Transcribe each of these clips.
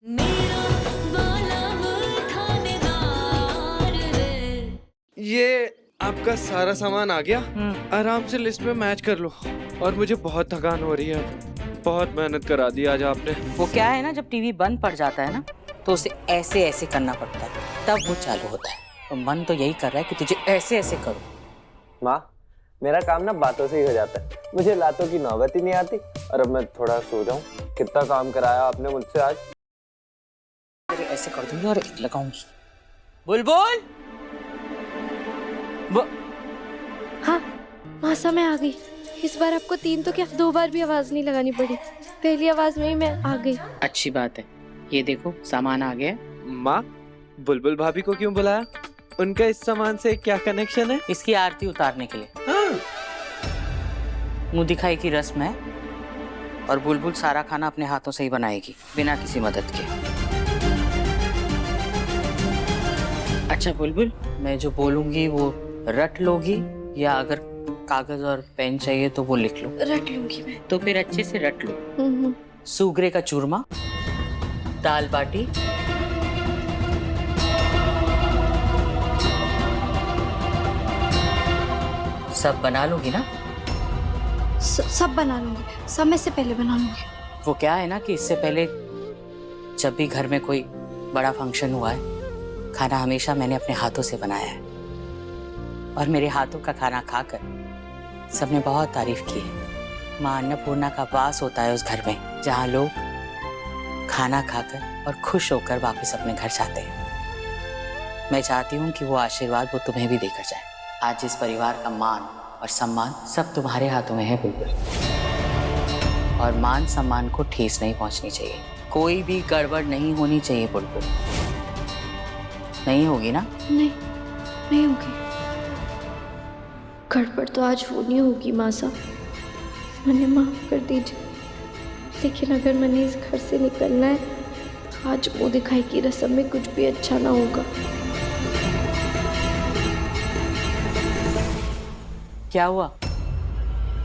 मेरा वाला वो थानेदार है। ये आपका सारा सामान आ गया। आराम से लिस्ट में मैच कर लो। और मुझे बहुत थकान हो रही है, बहुत मेहनत करा दी आज आपने। वो क्या है ना, जब टीवी बंद पड़ जाता है ना तो उसे ऐसे ऐसे करना पड़ता है, तब वो चालू होता है। तो मन तो यही कर रहा है कि तुझे ऐसे ऐसे करो। माँ, मेरा काम ना बातों से ही हो जाता है, मुझे लातों की नौबत ही नहीं आती। और अब मैं थोड़ा सो जाऊं। कितना काम कराया आपने मुझसे आज। तेरे ऐसे कर दूंगी और लगाऊंगी। बुलबुल, हाँ मासा मैं आ गई। इस बार आपको 3 तो क्या 2 बार भी आवाज नहीं लगानी पड़ी। पहली आवाज में ही मैं आ गई। अच्छी बात है। ये देखो सामान आ गया। माँ, बुलबुल भाभी को क्यों बुलाया? उनका इस सामान से क्या कनेक्शन है? इसकी आरती उतारने के लिए। हाँ। मुंह दिखाई की रस्म है और बुलबुल सारा खाना अपने हाथों से ही बनाएगी, बिना किसी मदद के। अच्छा बुलबुल, मैं जो बोलूंगी वो रट लोगी, या अगर कागज और पेन चाहिए तो वो लिख लो? रट लूंगी मैं। तो फिर अच्छे से रट लो। सूगरे का चूरमा, दाल बाटी, सब बना लोगी ना? सब बना लूंगी। समय से पहले बना लूंगी। वो क्या है ना कि इससे पहले जब भी घर में कोई बड़ा फंक्शन हुआ है, खाना हमेशा मैंने अपने हाथों से बनाया है। और मेरे हाथों का खाना खाकर सबने बहुत तारीफ की है। माँ अन्नपूर्णा का वास होता है उस घर में, जहाँ लोग खाना खाकर और खुश होकर वापस अपने घर जाते हैं। मैं चाहती हूँ कि वो आशीर्वाद वो तुम्हें भी देकर जाए। आज इस परिवार का मान और सम्मान सब तुम्हारे हाथों में है बुलबुल। और मान सम्मान को ठेस नहीं पहुंचनी चाहिए, कोई भी गड़बड़ नहीं होनी चाहिए बुलबुल। नहीं होगी ना? नहीं होगी। गड़बड़ तो आज होनी होगी मासा। मैंने माफ कर दीजिए, लेकिन अगर मैंने इस घर से निकलना है तो आज मुंह दिखाई की रस्म में कुछ भी अच्छा ना होगा। क्या हुआ,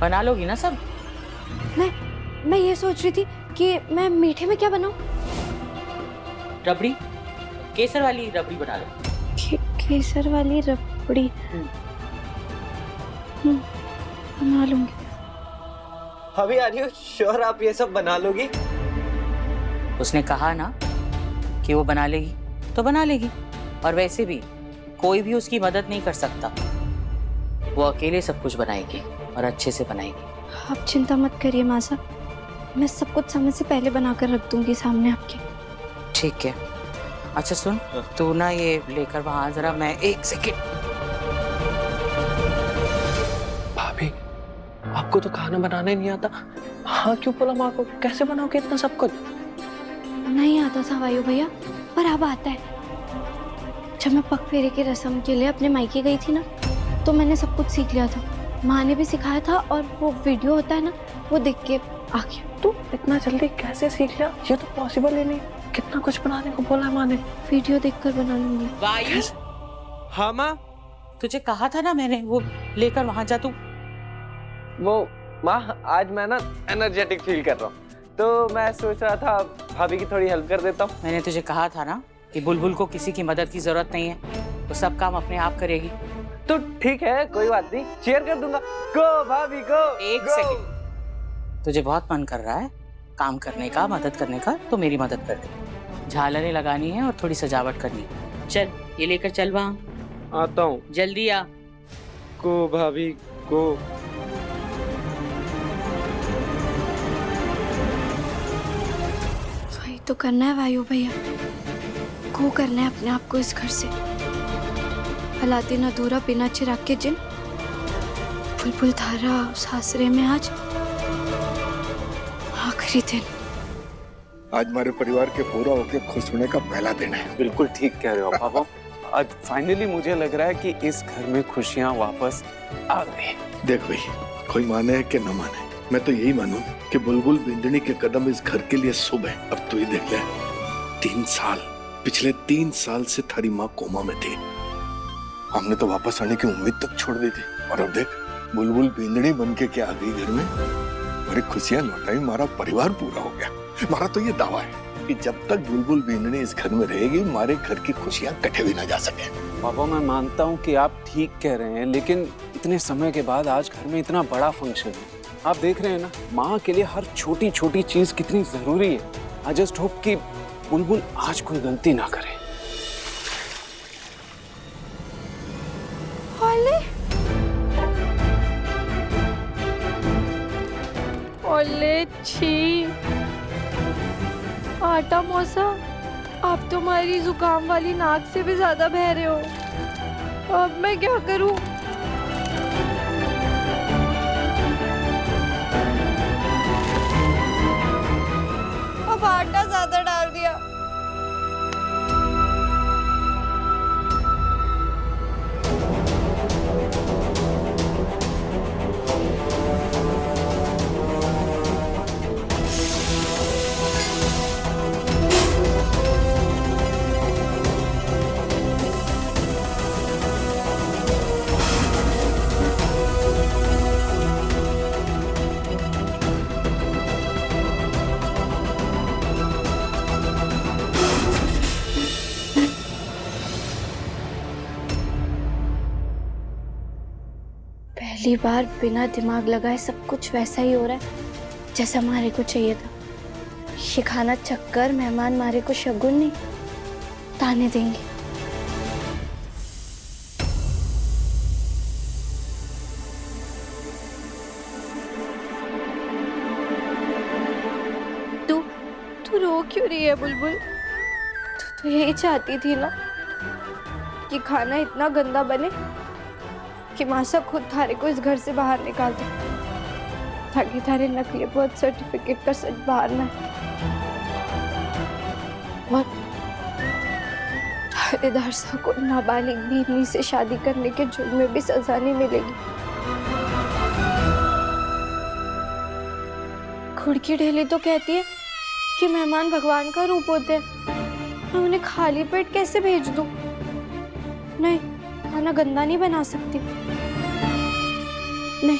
बना लोगी ना सब? मैं ये सोच रही थी कि मैं मीठे में क्या बनाऊं। रबड़ी, केसर वाली रबड़ी बना लो। केसर वाली रबड़ी बना लूंगी। अभी आ रही हो? श्योर आप ये सब बना लोगी? उसने कहा ना कि वो बना लेगी तो बना लेगी। और वैसे भी कोई भी उसकी मदद नहीं कर सकता, वो अकेले सब कुछ बनाएगी और अच्छे से बनाएगी। आप चिंता मत करिए मासा, मैं सब कुछ समय से पहले बनाकर रख दूंगी सामने आपके। ठीक है। अच्छा सुन, तू ना ये लेकर वहां जरा, मैं 1 सेकेंड। भाभी, आपको तो खाना बनाने नहीं आता। हाँ क्यों बोला माँ को? कैसे बनाओगे इतना सब कुछ? नहीं आता था वायु भैया, पर अब आता है। जब मैं पगफेरे की रस्म के लिए अपने मायके गई थी ना, तो मैंने सब कुछ सीख लिया था। माँ ने भी सिखाया था, और वो वीडियो होता है ना, वो देख के आ गया। तू इतना जल्दी कैसे सीख लिया? ये तो पॉसिबल ही नहीं। कितना कुछ बनाने को बोला है माँ ने। वीडियो देखकर बना लूंगी। वायु, हाँ माँ, तुझे कहा था ना मैंने, वो लेकर वहां जा तू। वो माँ, आज मैं ना एनर्जेटिक फील कर रहा हूँ, तो मैं सोच रहा था भाभी की थोड़ी हेल्प कर देता हूँ। मैंने तुझे कहा था ना कि बुलबुल को किसी की मदद की जरूरत नहीं है, वो सब काम अपने आप करेगी। तो ठीक है, कोई बात नहीं, चीयर कर दूंगा। गो भाभी गो। 1 सेकेंड। तुझे बहुत मन कर रहा है काम करने का, मदद करने का, तो मेरी मदद कर दे। झालरें लगानी है और थोड़ी सजावट करनी है। चल ये लेकर चल वहाँ। आता हूँ। जल्दी आ। को भाभी को। वही तो करना है वायु भैया, को करना है अपने आप को इस घर से। अलादीन अधूरा बिना चिराग के जिन, बुलबुल धारा सासरे में आज आखिरी दिन। आज हमारे परिवार के पूरा होके खुश होने का पहला दिन है। बिल्कुल ठीक कह रहे हो पापा। आज फाइनली मुझे लग रहा है कि इस घर में खुशियां वापस आ गई। देख भाई, कोई माने कि न माने, मैं तो यही मानूं कि बुलबुल बिंदनी के कदम इस घर के लिए शुभ है। अब तू ही देख ले, 3 साल, पिछले 3 साल से थारी माँ कोमा में थी। हमने तो वापस आने की उम्मीद तक छोड़ दी थी, और अब देख बुलबुल बिंदनी बन के क्या आ गई घर में। बड़ी खुशियां लौटाई, हमारा परिवार पूरा हो गया। हमारा तो ये दावा है। कि जब तक बुलबुल बिंदनी इस घर में रहेगी हमारे घर की खुशियां कटे भी ना जा सके। पापा मैं मानता हूँ कि आप ठीक कह रहे हैं, लेकिन इतने समय के बाद आज घर में इतना बड़ा फंक्शन है, आप देख रहे हैं ना, माँ के लिए हर छोटी छोटी चीज कितनी जरूरी है। आई जस्ट होप कि बुलबुल आज कोई गलती ना करे। ओले छी, आटा मौसा, आप तुम्हारी जुकाम वाली नाक से भी ज्यादा बह रहे हो। अब मैं क्या करूं? अब आटा ज्यादा डाल दिया। पहली बार बिना दिमाग लगाए सब कुछ वैसा ही हो रहा है जैसा हमारे को चाहिए था। ये खाना चक्कर मेहमान मारे को शगुन नहीं, ताने देंगे। तू रो क्यों रही है बुलबुल? तू तो यही चाहती थी ना कि खाना इतना गंदा बने कि मासा खुद थारे को इस घर से बाहर निकाल दे, ताकि थारे नकली बर्थ सर्टिफिकेट का सच बाहर ना आए। और थानेदार साहब को नाबालिग बीवी से शादी करने के जुर्म में भी सजा नहीं मिलेगी। खुड़की ढेली तो कहती है कि मेहमान भगवान का रूप होते हैं, मैं उन्हें खाली पेट कैसे भेज दूं? नहीं, खाना गंदा नहीं बना सकती। नहीं।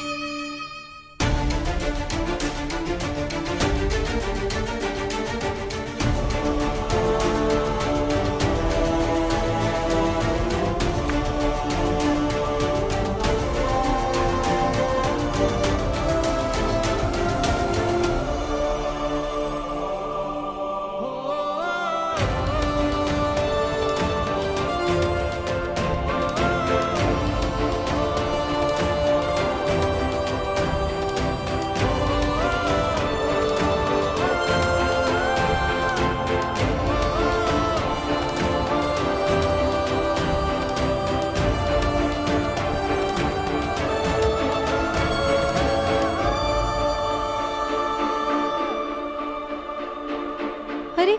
अरे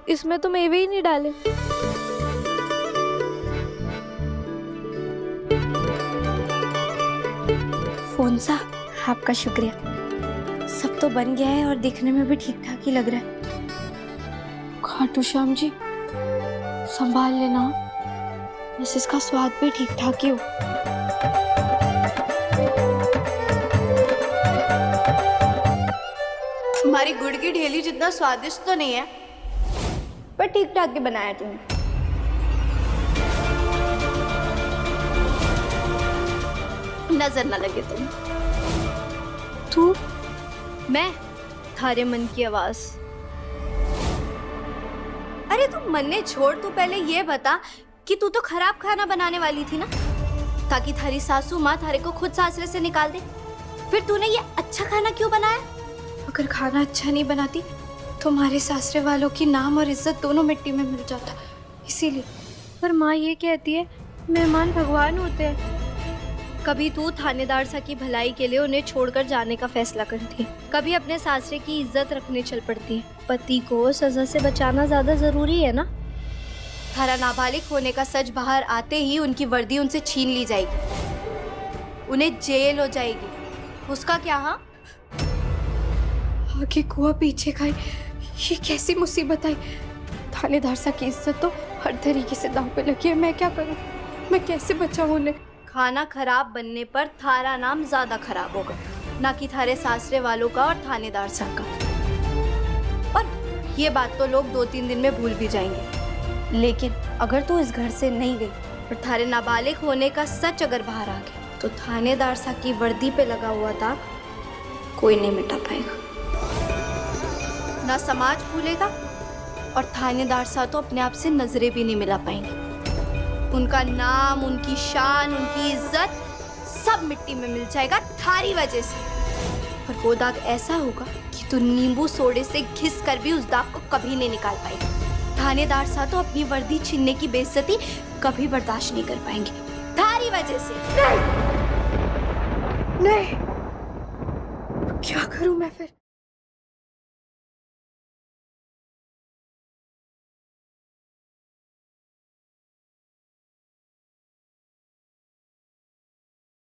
इसमें तो मेवे ही नहीं डाले। फोन सा, आपका शुक्रिया। सब तो बन गया है और दिखने में भी ठीक ठाक ही लग रहा है। खाटू श्याम जी संभाल लेना, बस इसका स्वाद भी ठीक ठाक ही हो। तुम्हारी गुड़ की ढेली जितना स्वादिष्ट तो नहीं है, पर ठीक ठाक के बनाया तुमने। नजर न लगे तुम। तू? मैं? थारे मन की आवाज। अरे तू मन्ने छोड़, तू पहले ये बता कि तू तो खराब खाना बनाने वाली थी ना, ताकि थारी सासू माँ थारे को खुद सासरे से निकाल दे। फिर तूने ये अच्छा खाना क्यों बनाया? अगर खाना अच्छा नहीं बनाती तो हमारे सासरे वालों की नाम और इज्जत दोनों मिट्टी में मिल जाता, इसीलिए। पर माँ ये कहती है मेहमान भगवान होते हैं। कभी तू थानेदार सा की भलाई के लिए उन्हें छोड़कर जाने का फैसला करती है, कभी अपने सासरे की इज्जत रखने चल पड़ती है। पति को सजा से बचाना ज्यादा जरूरी है ना। थारा नाबालिग होने का सच बाहर आते ही उनकी वर्दी उनसे छीन ली जाएगी, उन्हें जेल हो जाएगी। उसका क्या? हाँ, आगे कुआ पीछे खाए, ये कैसी मुसीबत आई। थानेदार सा की इज्जत तो हर तरीके से दांव पे लगी है। मैं क्या करूं? मैं कैसे बचाऊं उन्हें? खाना खराब बनने पर थारा नाम ज्यादा खराब होगा, ना कि थारे सासरे वालों का और थानेदार साहब का। और ये बात तो लोग 2-3 दिन में भूल भी जाएंगे। लेकिन अगर तू इस घर से नहीं गई और थारे नाबालिग होने का सच अगर बाहर आ गया तो थानेदार सा की वर्दी पे लगा हुआ दाग कोई नहीं मिटा पाएगा। ना समाज भूलेगा और थानेदार सा तो अपने आप से नजरें भी नहीं मिला पाएंगे। उनका नाम, उनकी शान, उनकी इज्जत सब मिट्टी में मिल जाएगा थारी वजह से। और वो दाग ऐसा होगा कि तू नींबू सोडे से घिस कर भी उस दाग को कभी नहीं निकाल पाएगा। थानेदार सा तो अपनी वर्दी छीनने की बेइज्जती कभी बर्दाश्त नहीं कर पाएंगे थारी वजह से। नहीं, नहीं, क्या करूं मैं फिर?